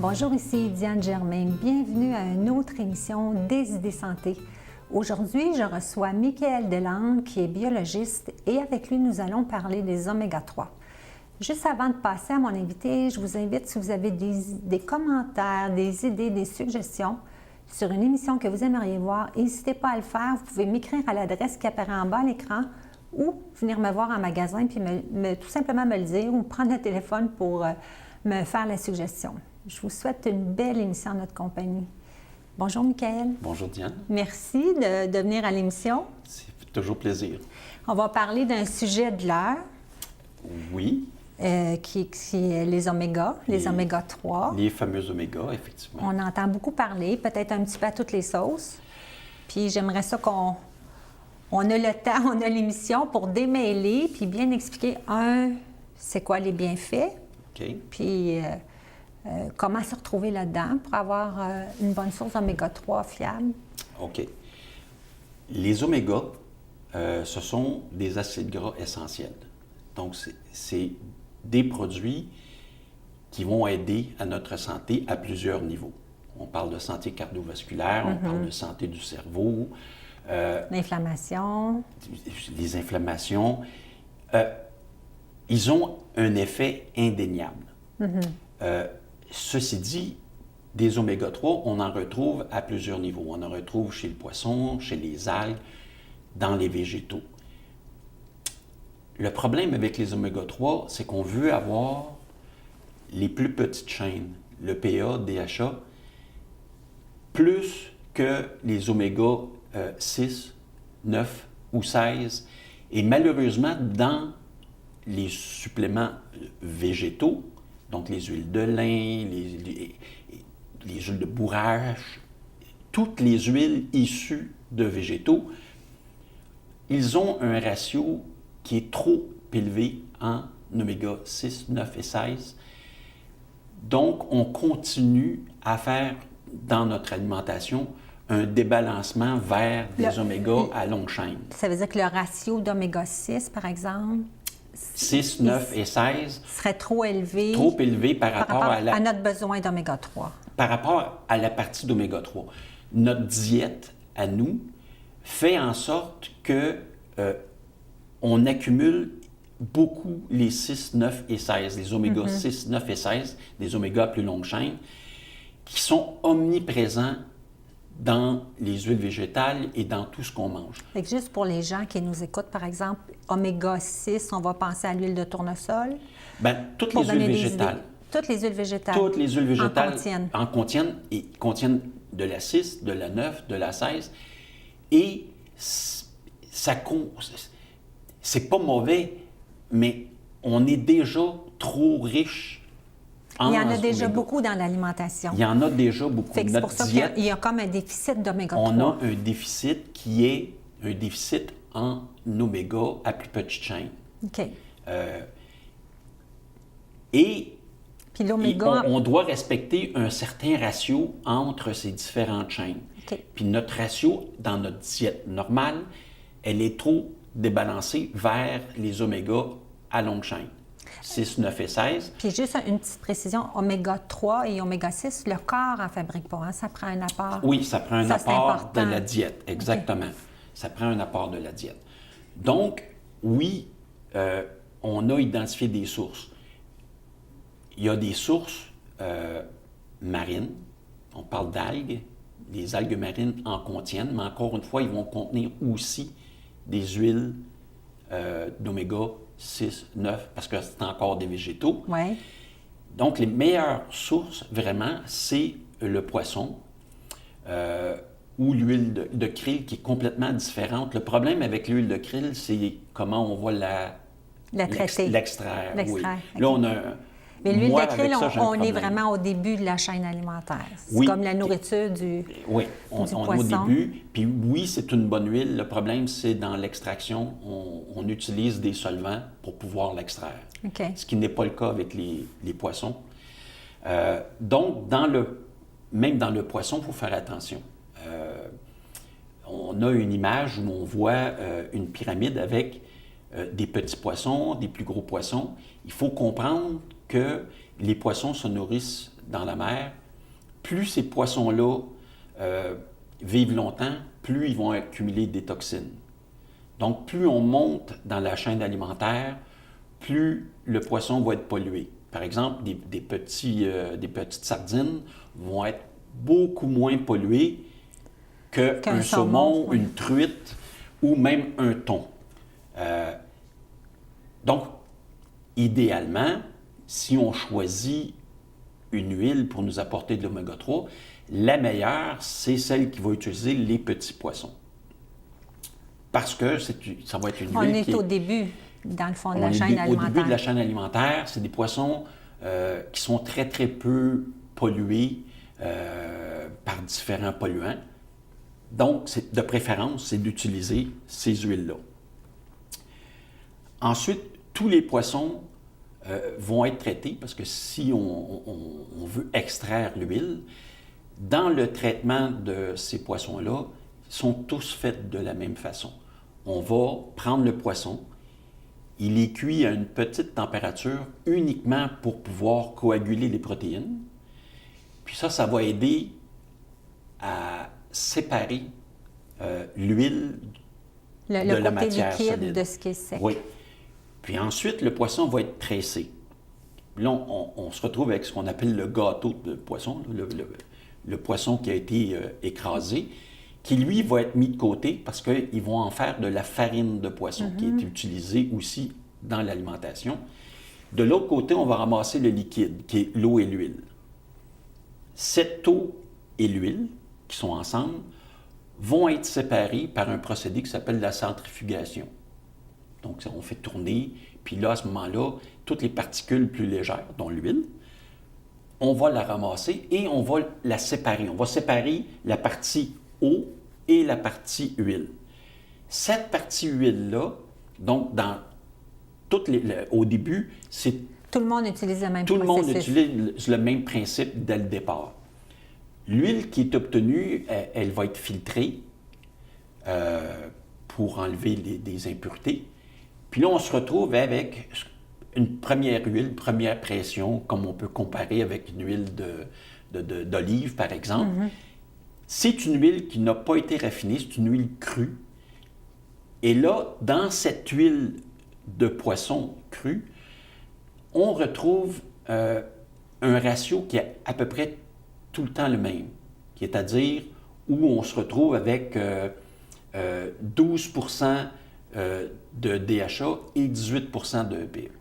Bonjour, ici Diane Germain. Bienvenue à une autre émission des idées santé. Aujourd'hui, je reçois Michael Delande qui est biologiste et avec lui, nous allons parler des oméga 3. Juste avant de passer à mon invité, je vous invite, si vous avez des commentaires, des idées, des suggestions sur une émission que vous aimeriez voir, n'hésitez pas à le faire. Vous pouvez m'écrire à l'adresse qui apparaît en bas à l'écran ou venir me voir en magasin puis tout simplement me le dire ou prendre le téléphone pour me faire la suggestion. Je vous souhaite une belle émission en notre compagnie. Bonjour, Michael. Bonjour, Diane. Merci de venir à l'émission. C'est toujours plaisir. On va parler d'un sujet de l'heure. Oui. Qui est les oméga, les oméga 3. Les fameux oméga, effectivement. On entend beaucoup parler, peut-être un petit peu à toutes les sauces. Puis j'aimerais ça qu'on a le temps, on a l'émission pour démêler puis bien expliquer, c'est quoi les bienfaits. OK. Puis comment se retrouver là-dedans pour avoir une bonne source d'oméga 3 fiable. OK. Les oméga, ce sont des acides gras essentiels. Donc, c'est des produits qui vont aider à notre santé à plusieurs niveaux. On parle de santé cardiovasculaire, on parle de santé du cerveau. L'inflammation. Les inflammations. Ils ont un effet indéniable. Ceci dit, des oméga 3, on en retrouve à plusieurs niveaux. On en retrouve chez le poisson, chez les algues, dans les végétaux. Le problème avec les oméga 3, c'est qu'on veut avoir les plus petites chaînes, le PA, DHA, plus que les oméga 6, 9 ou 16. Et malheureusement, dans les suppléments végétaux, donc les huiles de lin, les huiles de bourrache, toutes les huiles issues de végétaux, ils ont un ratio qui est trop élevé en oméga 6, 9 et 16. Donc, on continue à faire dans notre alimentation un débalancement vers des oméga à longue chaîne. Ça veut dire que le ratio d'oméga 6, par exemple, 6, 9 et 16 serait trop élevé, par rapport à notre besoin d'oméga 3. Par rapport à la partie d'oméga 3. Notre diète, à nous, fait en sorte que on accumule beaucoup les 6, 9 et 16, les oméga 6, 9 et 16, des oméga à plus longue chaîne, qui sont omniprésents dans les huiles végétales et dans tout ce qu'on mange. Fait que juste pour les gens qui nous écoutent, par exemple, oméga 6, on va penser à l'huile de tournesol. Bien, toutes les huiles végétales. Toutes les huiles végétales. Toutes les huiles végétales en contiennent de la 6, de la 9, de la 16. Et c'est pas mauvais, mais on est déjà trop riche. Il y en a déjà beaucoup dans l'alimentation. Il y en a déjà beaucoup. C'est pour ça qu'il y a comme un déficit d'oméga 3. On a un déficit qui est un déficit en oméga à plus petite chaîne. OK. Et puis l'oméga... on doit respecter un certain ratio entre ces différentes chaînes. OK. Puis notre ratio, dans notre diète normale, elle est trop débalancée vers les oméga à longue chaîne. 6, 9 et 16. Puis juste une petite précision, oméga 3 et oméga 6, le corps en fabrique pas, hein? Ça prend un apport. Oui, ça prend un apport de important. la diète, exactement. Okay. Ça prend un apport de la diète. Donc, oui, on a identifié des sources. Il y a des sources marines, on parle d'algues, les algues marines en contiennent, mais encore une fois, ils vont contenir aussi des huiles d'oméga 6, 9, parce que c'est encore des végétaux. Ouais. Donc, les meilleures sources, vraiment, c'est le poisson ou l'huile de krill qui est complètement différente. Le problème avec l'huile de krill, c'est comment on va l'extraire. Oui. Là, on a Mais l'huile moi, de krill, avec ça, j'ai un on est problème. vraiment au début de la chaîne alimentaire. C'est Oui. comme la nourriture du Oui, on est poisson. au début. Puis oui, c'est une bonne huile. Le problème, c'est dans l'extraction, on utilise des solvants pour pouvoir l'extraire. OK. Ce qui n'est pas le cas avec les poissons. Donc, même dans le poisson, il faut faire attention. On a une image où on voit une pyramide avec des petits poissons, des plus gros poissons. Il faut comprendre que les poissons se nourrissent dans la mer. Plus ces poissons-là vivent longtemps, plus ils vont accumuler des toxines. Donc, plus on monte dans la chaîne alimentaire, plus le poisson va être pollué. Par exemple, des petites sardines vont être beaucoup moins polluées qu'un saumon, oui. une truite ou même un thon. Donc, idéalement, si on choisit une huile pour nous apporter de l'oméga 3, la meilleure, c'est celle qui va utiliser les petits poissons. Parce que ça va être une huile On est au début, dans le fond, de la on est chaîne au alimentaire. début de la chaîne alimentaire. C'est des poissons qui sont très, très peu pollués par différents polluants. Donc, de préférence, c'est d'utiliser ces huiles-là. Ensuite, tous les poissons vont être traités parce que si on veut extraire l'huile, dans le traitement de ces poissons-là, ils sont tous faits de la même façon. On va prendre le poisson, il est cuit à une petite température uniquement pour pouvoir coaguler les protéines. Puis ça va aider à séparer l'huile de la matière liquide solide. de ce qui est sec. Oui. Puis ensuite, le poisson va être pressé. Là, on se retrouve avec ce qu'on appelle le gâteau de poisson, le poisson qui a été écrasé, qui, lui, va être mis de côté parce qu'ils vont en faire de la farine de poisson qui est utilisée aussi dans l'alimentation. De l'autre côté, on va ramasser le liquide, qui est l'eau et l'huile. Cette eau et l'huile, qui sont ensemble, vont être séparés par un procédé qui s'appelle la centrifugation. Donc, on fait tourner, puis là, à ce moment-là, toutes les particules plus légères, dont l'huile, on va la ramasser et on va la séparer. On va séparer la partie eau et la partie huile. Cette partie huile-là, donc, au début, c'est tout le monde utilise le même tout le monde processus. utilise le même principe dès le départ. L'huile qui est obtenue, elle va être filtrée pour enlever des impuretés. Puis là, on se retrouve avec une première huile, première pression, comme on peut comparer avec une huile d'olive, par exemple. C'est une huile qui n'a pas été raffinée, c'est une huile crue. Et là, dans cette huile de poisson crue, on retrouve un ratio qui est à peu près tout le temps le même, qui est à dire où on se retrouve avec 12 de DHA et 18 de EPA.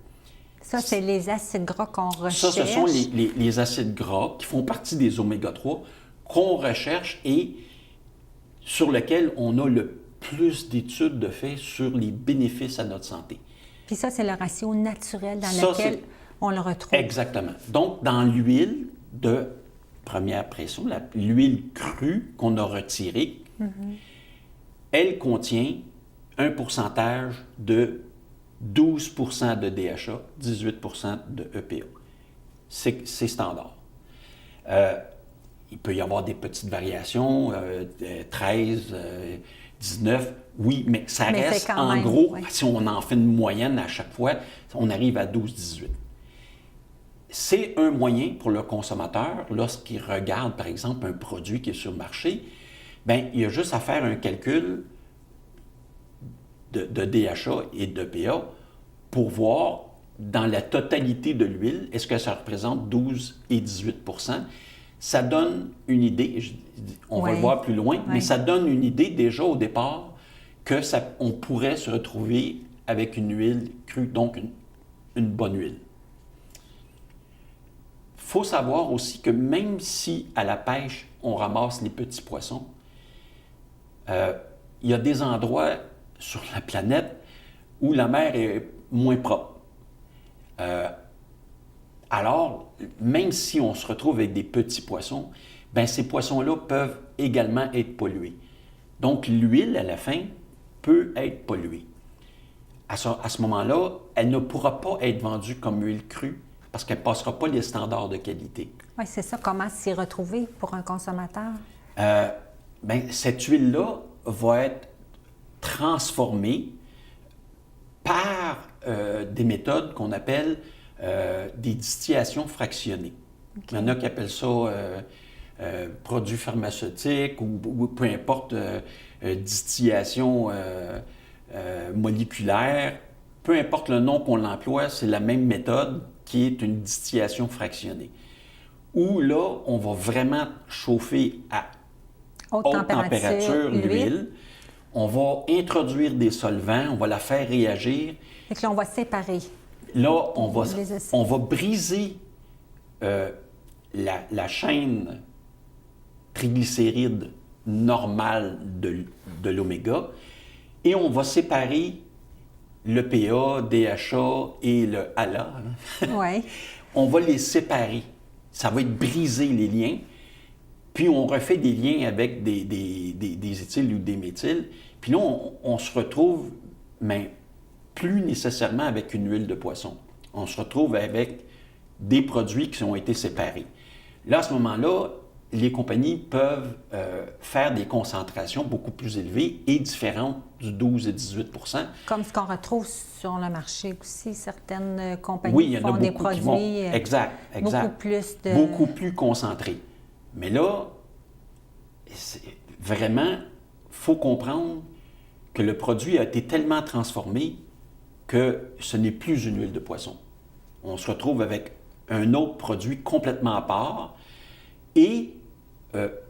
Ça, c'est les acides gras qu'on recherche. Ça, ce sont les acides gras qui font partie des oméga 3 qu'on recherche et sur lesquels on a le plus d'études de fait sur les bénéfices à notre santé. Puis ça, c'est le ratio naturel dans lequel on le retrouve. Exactement. Donc, dans l'huile de première pression, l'huile crue qu'on a retirée, elle contient un pourcentage de 12 de DHA, 18 de EPA. C'est standard. Il peut y avoir des petites variations, 13, 19, oui, mais ça reste en même, gros, oui. Si on en fait une moyenne à chaque fois, on arrive à 12-18. C'est un moyen pour le consommateur, lorsqu'il regarde, par exemple, un produit qui est sur le marché, bien, il a juste à faire un calcul de DHA et d'EPA pour voir dans la totalité de l'huile, est-ce que ça représente 12 et 18 %. Ça donne une idée, on va le voir plus loin, mais ça donne une idée déjà au départ qu'on pourrait se retrouver avec une huile crue, donc une bonne huile. Il faut savoir aussi que même si à la pêche, on ramasse les petits poissons, il y a des endroits sur la planète où la mer est moins propre. Alors, même si on se retrouve avec des petits poissons, bien, ces poissons-là peuvent également être pollués. Donc, l'huile, à la fin, peut être polluée. À ce moment-là, elle ne pourra pas être vendue comme huile crue parce qu'elle ne passera pas les standards de qualité. Oui, c'est ça. Comment s'y retrouver pour un consommateur? Bien, cette huile-là va être transformée par des méthodes qu'on appelle des distillations fractionnées. Okay. Il y en a qui appellent ça produits pharmaceutiques ou peu importe, distillation moléculaire. Peu importe le nom qu'on l'emploie, c'est la même méthode qui est une distillation fractionnée. Où là, on va vraiment chauffer à haute température l'huile. On va introduire des solvants, on va la faire réagir. Et que là, on va séparer. Là, on va briser la chaîne triglycéride normale de l'oméga et on va séparer l'EPA, DHA et le ALA. Ouais. On va les séparer. Ça va être briser les liens. Puis on refait des liens avec des éthyles ou des méthyles. Puis là, on se retrouve, mais plus nécessairement avec une huile de poisson. On se retrouve avec des produits qui ont été séparés. Là, à ce moment-là, les compagnies peuvent faire des concentrations beaucoup plus élevées et différentes du 12 et 18 %. Comme ce qu'on retrouve sur le marché aussi, certaines compagnies font des produits exact. Beaucoup plus concentrés. Mais là, vraiment, il faut comprendre que le produit a été tellement transformé que ce n'est plus une huile de poisson. On se retrouve avec un autre produit complètement à part et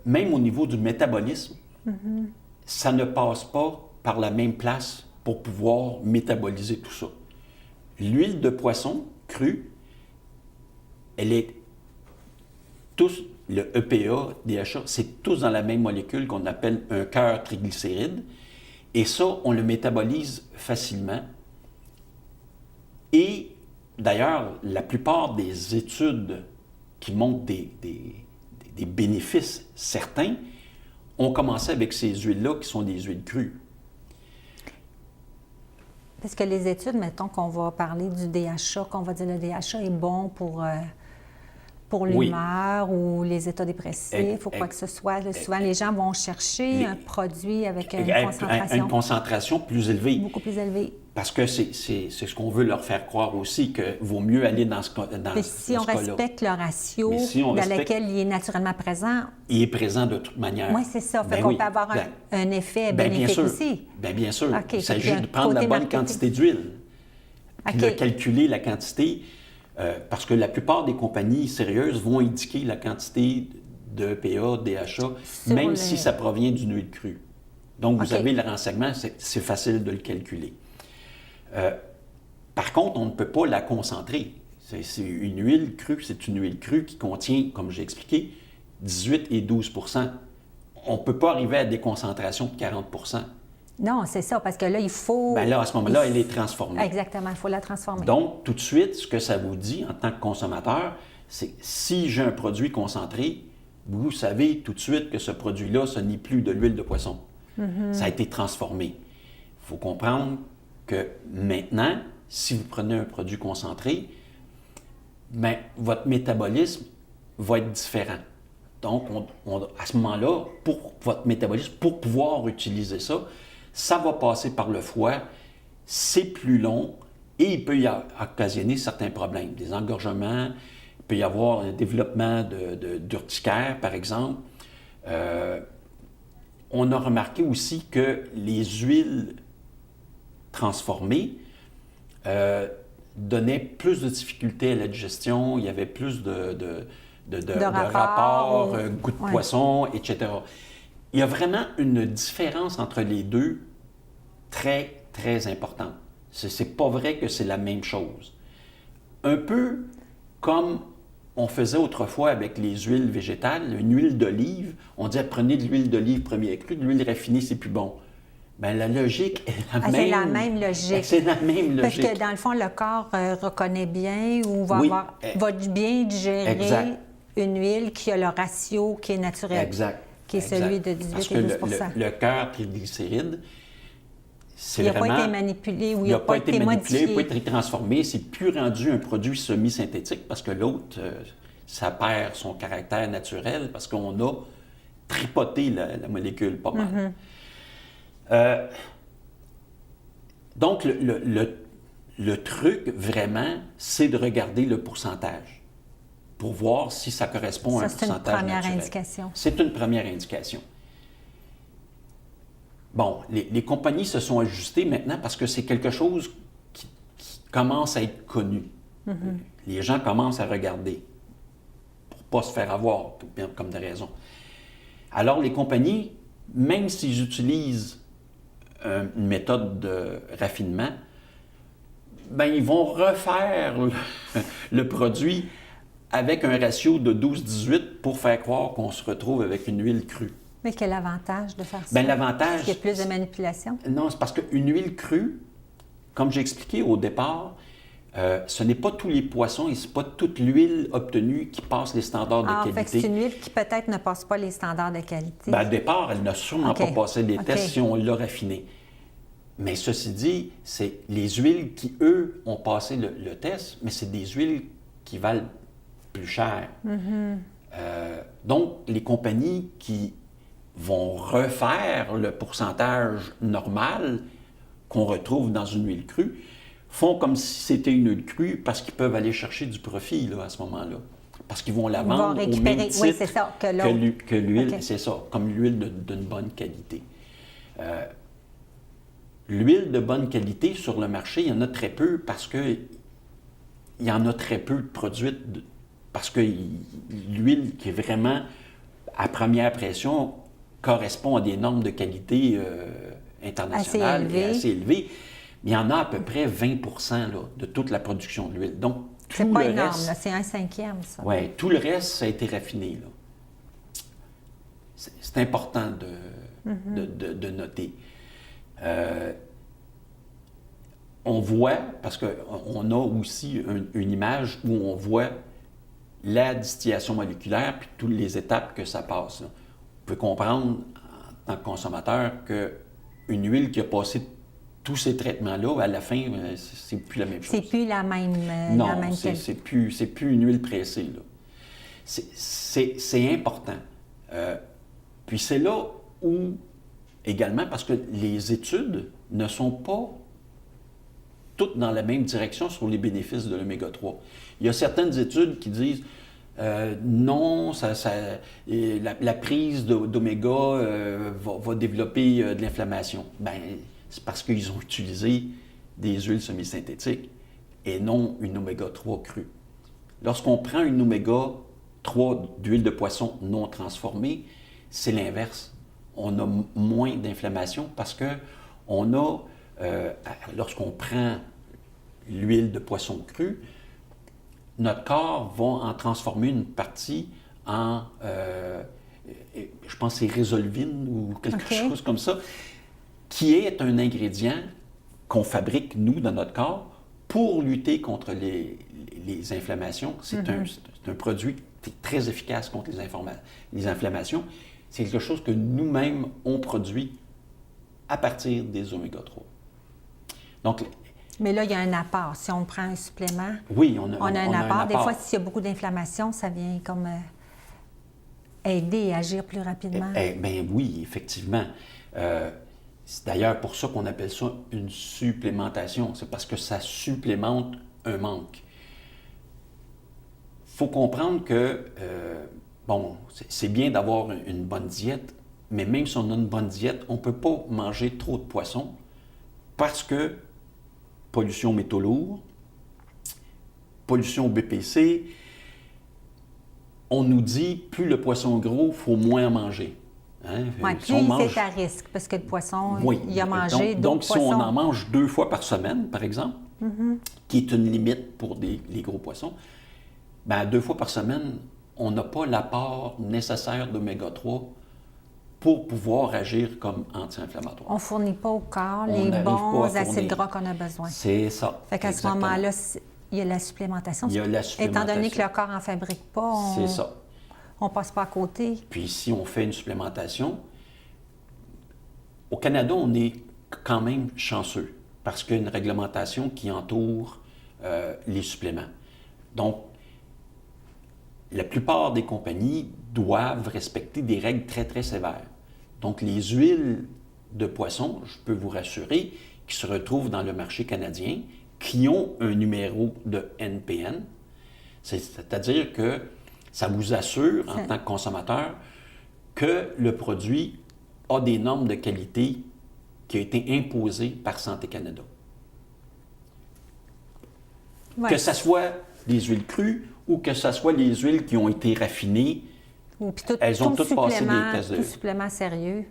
même au niveau du métabolisme, ça ne passe pas par la même place pour pouvoir métaboliser tout ça. L'huile de poisson crue, elle est tous, le EPA, DHA, c'est tous dans la même molécule qu'on appelle un cœur triglycéride. Et ça, on le métabolise facilement. Et d'ailleurs, la plupart des études qui montrent des bénéfices certains ont commencé avec ces huiles-là qui sont des huiles crues. Parce que les études, mettons qu'on va parler du DHA, qu'on va dire le DHA est bon pour l'humeur ou les états dépressifs ou quoi que ce soit. Souvent, les gens vont chercher un produit avec une concentration plus élevée. Beaucoup plus élevée. Parce que c'est ce qu'on veut leur faire croire aussi, qu'il vaut mieux aller dans ce cas-là. Mais si on respecte le ratio dans lequel il est naturellement présent... Il est présent de toute manière. Oui, c'est ça. Fait qu'on peut avoir un effet bénéfique aussi. Bien sûr. Il s'agit de prendre la bonne quantité d'huile. Puis de calculer la quantité... parce que la plupart des compagnies sérieuses vont indiquer la quantité de EPA, DHA, même si ça provient d'une huile crue. Donc, vous avez le renseignement, c'est facile de le calculer. Par contre, on ne peut pas la concentrer. C'est une huile crue, c'est une huile crue qui contient, comme j'ai expliqué, 18 et 12 %. On ne peut pas arriver à des concentrations de 40 %. Non, c'est ça, parce que là, il faut... Bien là, à ce moment-là, elle est transformée. Exactement, il faut la transformer. Donc, tout de suite, ce que ça vous dit en tant que consommateur, c'est si j'ai un produit concentré, vous savez tout de suite que ce produit-là, ce n'est plus de l'huile de poisson. Ça a été transformé. Il faut comprendre que maintenant, si vous prenez un produit concentré, bien, votre métabolisme va être différent. Donc, à ce moment-là, pour votre métabolisme, pour pouvoir utiliser ça, ça va passer par le foie, c'est plus long et il peut y occasionner certains problèmes, des engorgements, il peut y avoir un développement d'urticaire, par exemple. On a remarqué aussi que les huiles transformées donnaient plus de difficultés à la digestion, il y avait plus de rapports, goût de poisson, etc. Il y a vraiment une différence entre les deux très, très importante. C'est pas vrai que c'est la même chose. Un peu comme on faisait autrefois avec les huiles végétales, une huile d'olive, on disait prenez de l'huile d'olive premier cru, de l'huile raffinée, c'est plus bon. Bien, la logique est la même. C'est la même logique. C'est la même logique. Parce que dans le fond, le corps reconnaît bien ou Oui. va bien digérer Exact. une huile qui a le ratio qui est naturel. Exact. Qui est celui de 18 Parce et que 12 le cœur triglycéride, c'est il n'a vraiment... pas été manipulé ou il n'a pas été manipulé, modifié. il n'a pas été transformé. C'est plus rendu un produit semi-synthétique parce que l'autre, ça perd son caractère naturel parce qu'on a tripoté la molécule pas mal. Donc, le truc, vraiment, c'est de regarder le pourcentage pour voir si ça correspond à un pourcentage naturel. C'est une première indication. C'est une première indication. Bon, les compagnies se sont ajustées maintenant parce que c'est quelque chose qui commence à être connu. Les gens commencent à regarder pour ne pas se faire avoir, comme des raisons. Alors, les compagnies, même s'ils utilisent une méthode de raffinement, ben, ils vont refaire le produit avec un ratio de 12-18 pour faire croire qu'on se retrouve avec une huile crue. Mais quel avantage de faire ça? Bien, l'avantage... Est-ce qu'il y a plus de manipulation? Non, c'est parce qu'une huile crue, comme j'ai expliqué au départ, ce n'est pas tous les poissons et ce n'est pas toute l'huile obtenue qui passe les standards de qualité. Fait que c'est une huile qui peut-être ne passe pas les standards de qualité. Bien, au départ, elle n'a sûrement pas passé les tests si on l'a raffinée. Mais ceci dit, c'est les huiles qui, eux, ont passé le test, mais c'est des huiles qui valent plus cher. Donc, les compagnies qui vont refaire le pourcentage normal qu'on retrouve dans une huile crue font comme si c'était une huile crue parce qu'ils peuvent aller chercher du profit là, à ce moment-là. Parce qu'ils vont la vendre au même titre que l'huile, c'est ça, comme l'huile d'une bonne qualité. L'huile de bonne qualité sur le marché, il y en a très peu parce que il y en a très peu de produites parce que l'huile qui est vraiment à première pression correspond à des normes de qualité internationales et assez élevées. Mais il y en a à peu près 20 là, de toute la production de l'huile. Donc, c'est pas énorme, c'est 1/5, ça. Oui, tout le reste, ça a été raffiné. Là. C'est important de noter. On voit, parce qu'on a aussi une image où on voit la distillation moléculaire puis toutes les étapes que ça passe. Là. On peut comprendre, en tant que consommateur, qu'une huile qui a passé tous ces traitements-là, à la fin, c'est plus la même chose. C'est plus la même non, la même c'est plus une huile pressée. Là. C'est important. Puis c'est là où, également, parce que les études ne sont pas toutes dans la même direction sur les bénéfices de l'oméga 3. Il y a certaines études qui disent non, la prise d'oméga va développer de l'inflammation. Bien, c'est parce qu'ils ont utilisé des huiles semi-synthétiques et non une oméga 3 crue. Lorsqu'on prend une oméga 3 d'huile de poisson non transformée, c'est l'inverse. On a moins d'inflammation parce que on a, lorsqu'on prend l'huile de poisson crue, notre corps va en transformer une partie en, je pense que c'est résolvine ou quelque chose comme ça, qui est un ingrédient qu'on fabrique, nous, dans notre corps, pour lutter contre les inflammations. C'est un produit très efficace contre les inflammations. C'est quelque chose que nous-mêmes, on produit à partir des oméga 3. Donc, mais là, il y a un apport. Si on prend un supplément, oui, on a un apport. Des fois, s'il y a beaucoup d'inflammation, ça vient comme aider à agir plus rapidement. Bien oui, effectivement. C'est d'ailleurs pour ça qu'on appelle ça une supplémentation. C'est parce que ça supplémente un manque. Il faut comprendre que, bon, c'est bien d'avoir une bonne diète, mais même si on a une bonne diète, on ne peut pas manger trop de poissons parce que pollution métaux lourds, pollution BPC, on nous dit plus le poisson gros, il faut moins en manger. Hein? Oui, plus c'est à risque, parce que le poisson, il a mangé donc poissons. Si on en mange 2 fois par semaine, par exemple, qui est une limite pour les gros poissons, bien, 2 fois par semaine, on n'a pas l'apport nécessaire d'oméga 3 pour pouvoir agir comme anti-inflammatoire. On ne fournit pas au corps On les n'arrive pas bons à fournir. acides gras qu'on a besoin. C'est ça. Fait qu'à exactement. ce moment-là, il y a la supplémentation. Il y a la supplémentation. Étant donné que le corps n'en fabrique pas, C'est ça. on ne passe pas à côté. Puis si on fait une supplémentation, au Canada, on est quand même chanceux parce qu'il y a une réglementation qui entoure les suppléments. Donc, la plupart des compagnies doivent respecter des règles très, très sévères. Donc, les huiles de poisson, je peux vous rassurer, qui se retrouvent dans le marché canadien, qui ont un numéro de NPN, c'est-à-dire que ça vous assure, en tant que consommateur, que le produit a des normes de qualité qui ont été imposées par Santé Canada. Ouais. Que ce soit les huiles crues ou que ce soit les huiles qui ont été raffinées, elles ont toutes passé des tests tout supplément sérieux.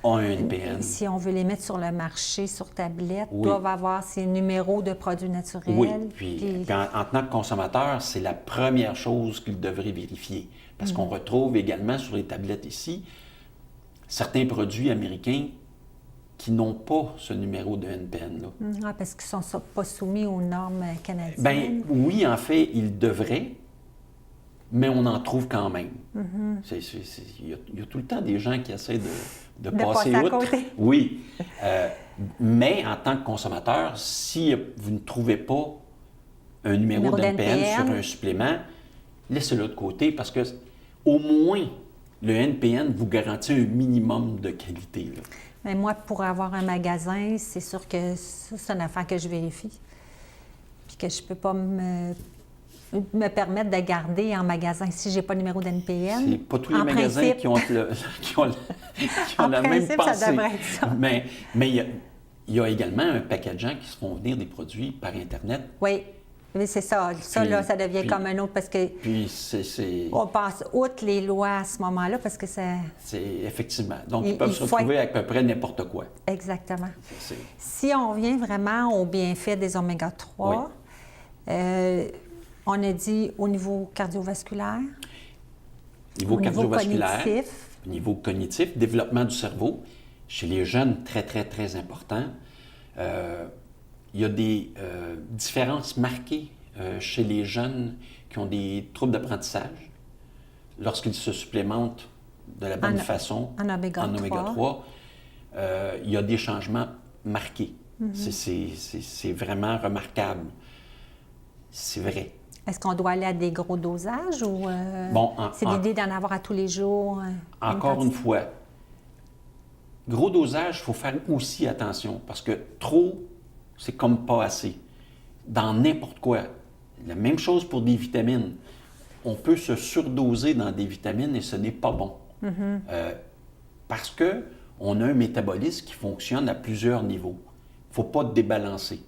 ont un NPN. Si on veut les mettre sur le marché, sur tablette, Oui. doivent avoir ces numéros de produits naturels. Oui, puis en tant que consommateur, c'est la première chose qu'ils devraient vérifier. Parce qu'on retrouve également sur les tablettes ici certains produits américains qui n'ont pas ce numéro de NPN-là. Ah, parce qu'ils ne sont pas soumis aux normes canadiennes. Bien, oui, en fait, ils devraient, mais on en trouve quand même. Il y a tout le temps des gens qui essaient de passer à outre. côté. Oui. Mais en tant que consommateur, si vous ne trouvez pas un numéro d'NPN sur un supplément, laissez-le de côté parce que au moins, le NPN vous garantit un minimum de qualité. Là. Mais moi, pour avoir un magasin, c'est sûr que ça, c'est une affaire que je vérifie. Puis que je ne peux pas me permettre de garder en magasin si je n'ai pas le numéro d'NPN. C'est pas tous les magasins qui ont la même pensée. Ça devrait être ça. Mais il y a également un paquet de gens qui se font venir des produits par Internet. Oui, c'est ça. Ça, Puis- là, ça devient puis- comme un autre parce que Puis c'est on passe outre les lois à ce moment-là parce que ça... effectivement. Donc, Il- ils peuvent il se faut retrouver avec à peu près n'importe quoi. Exactement. C'est- Si on revient vraiment aux bienfaits des oméga 3, on a dit au niveau cardiovasculaire, Niveau au niveau cardiovasculaire, cognitif. au niveau cognitif, développement du cerveau, chez les jeunes, très, très, très important. Il y a des différences marquées chez les jeunes qui ont des troubles d'apprentissage lorsqu'ils se supplémentent de la bonne façon en oméga 3. Il y a des changements marqués. C'est vraiment remarquable. C'est vrai. Est-ce qu'on doit aller à des gros dosages ou Bon, c'est l'idée d'en avoir à tous les jours? Encore une fois, gros dosage, il faut faire aussi attention parce que trop, c'est comme pas assez. Dans n'importe quoi. La même chose pour des vitamines. On peut se surdoser dans des vitamines et ce n'est pas bon. Parce qu'on a un métabolisme qui fonctionne à plusieurs niveaux. Il ne faut pas débalancer.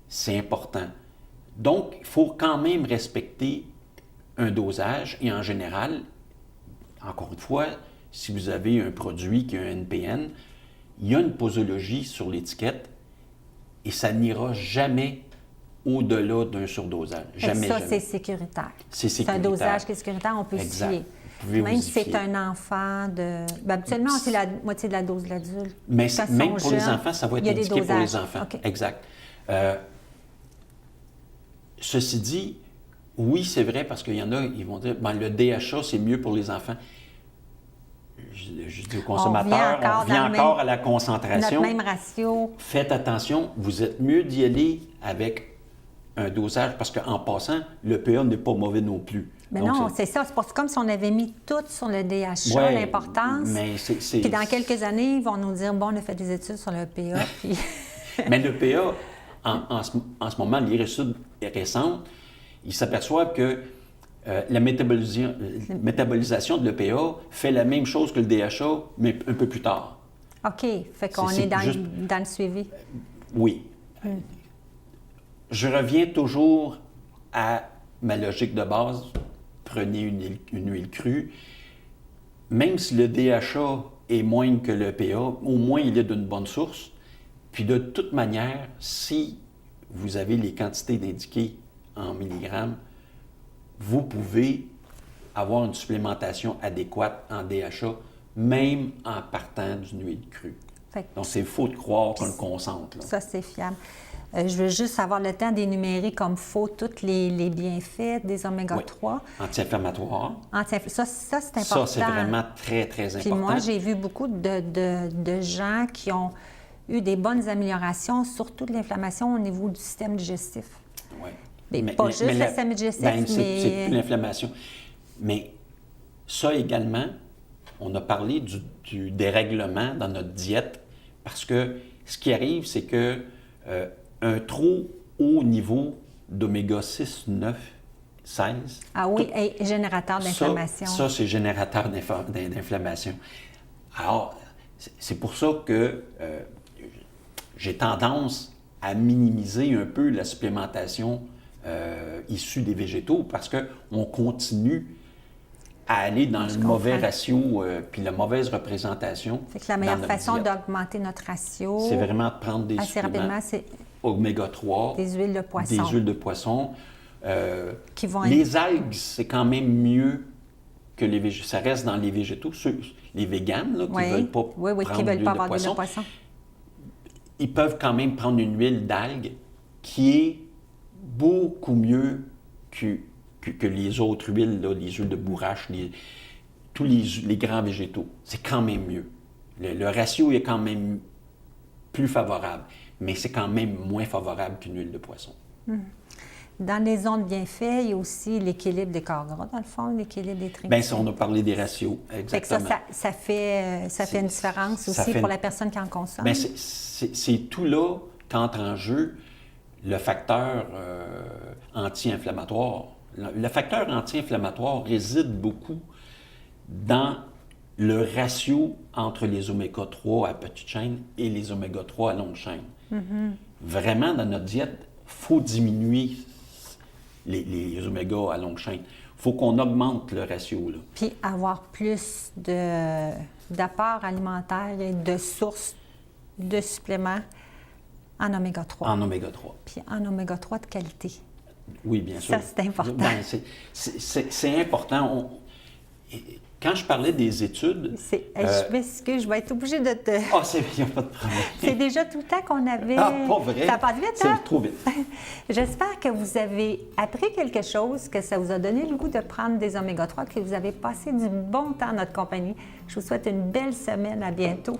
C'est important. Donc, il faut quand même respecter un dosage et en général, encore une fois, si vous avez un produit qui a un NPN, il y a une posologie sur l'étiquette et ça n'ira jamais au-delà d'un surdosage. Jamais, ça, jamais. c'est sécuritaire. C'est C'est un sécuritaire. dosage qui est sécuritaire, on peut se Exact. fier. Vous pouvez Même vous si y c'est fier. un enfant de... Ben, habituellement, c'est la moitié de la dose de l'adulte. Mais Quand ils même sont pour les jeunes, enfants, ça va être il y a des indiqué pour les dosages. enfants. OK. Exact. Ceci dit, oui, c'est vrai, parce qu'il y en a, ils vont dire, ben, le DHA, c'est mieux pour les enfants. Je dis aux consommateurs, on revient encore à la concentration. Notre même ratio. Faites attention, vous êtes mieux d'y aller avec un dosage, parce qu'en passant, le PA n'est pas mauvais non plus. Mais Donc, non, c'est ça. C'est comme si on avait mis tout sur le DHA, Ouais, l'importance. mais c'est... Puis dans quelques années, ils vont nous dire, bon, on a fait des études sur le PA, puis... Mais le PA, en ce moment, les études récentes, ils s'aperçoivent que la métabolisation de l'EPA fait la même chose que le DHA, mais un peu plus tard. OK. Fait qu'on C'est est dans, juste- dans le suivi. Oui. Je reviens toujours à ma logique de base. Prenez une huile crue. Même si le DHA est moins que le PA, au moins il est d'une bonne source. Puis de toute manière, si vous avez les quantités indiquées en milligrammes, vous pouvez avoir une supplémentation adéquate en DHA même en partant d'une huile crue. Donc, c'est faux de croire qu'on le concentre. Là. Ça, c'est fiable. Je veux juste avoir le temps d'énumérer comme faut tous les bienfaits des oméga-3. Oui. Anti-inflammatoires. Ça, c'est important. Ça, c'est vraiment très, très important. Puis moi, j'ai vu beaucoup de gens qui ont eu des bonnes améliorations, surtout de l'inflammation au niveau du système digestif. Oui. Mais pas juste le système digestif, mais... C'est plus l'inflammation. Mais ça également, on a parlé du dérèglement dans notre diète parce que ce qui arrive, c'est que un trop haut niveau d'oméga 6, 9, 16... Ah oui, et générateur d'inflammation. Ça, c'est générateur d'inflammation. Alors, c'est pour ça que j'ai tendance à minimiser un peu la supplémentation issue des végétaux parce qu'on continue à aller dans le mauvais ratio puis la mauvaise représentation. Fait que la meilleure façon d'augmenter notre ratio, c'est vraiment de prendre des assez rapidement, c'est oméga 3, des huiles de poisson. Des huiles de poisson. Qui vont les algues, c'est quand même mieux que les végétaux. Ça reste dans les végétaux. Les véganes là, qui ne veulent pas prendre qui veulent pas avoir d'huile de poisson, ils peuvent quand même prendre une huile d'algue qui est beaucoup mieux que les autres huiles, là, les huiles de bourrache, tous les grands végétaux. C'est quand même mieux. Le ratio est quand même plus favorable, mais c'est quand même moins favorable qu'une huile de poisson. Dans les ondes bienfaits, il y a aussi l'équilibre des corps gras, dans le fond, l'équilibre des triglycérides. Bien, ça, on a parlé des ratios, exactement. Ça fait une différence aussi pour la personne qui en consomme. Bien, c'est tout là qu'entre en jeu le facteur anti-inflammatoire. Le facteur anti-inflammatoire réside beaucoup dans le ratio entre les oméga-3 à petite chaîne et les oméga-3 à longue chaîne. Vraiment, dans notre diète, il faut diminuer les oméga à longue chaîne. Il faut qu'on augmente le ratio. Là. Puis avoir plus d'apports alimentaires et de sources de suppléments en oméga-3. En oméga-3. Puis en oméga-3 de qualité. Oui, bien sûr. Ça, c'est important. Ben, c'est important. Quand je parlais des études... Je m'excuse, je vais être obligée de te... Ah, il n'y a pas de problème. C'est déjà tout le temps qu'on avait... Ah, pas vrai? Ça passe vite, hein? C'est trop vite. J'espère que vous avez appris quelque chose, que ça vous a donné le goût de prendre des oméga-3, que vous avez passé du bon temps en notre compagnie. Je vous souhaite une belle semaine. À bientôt.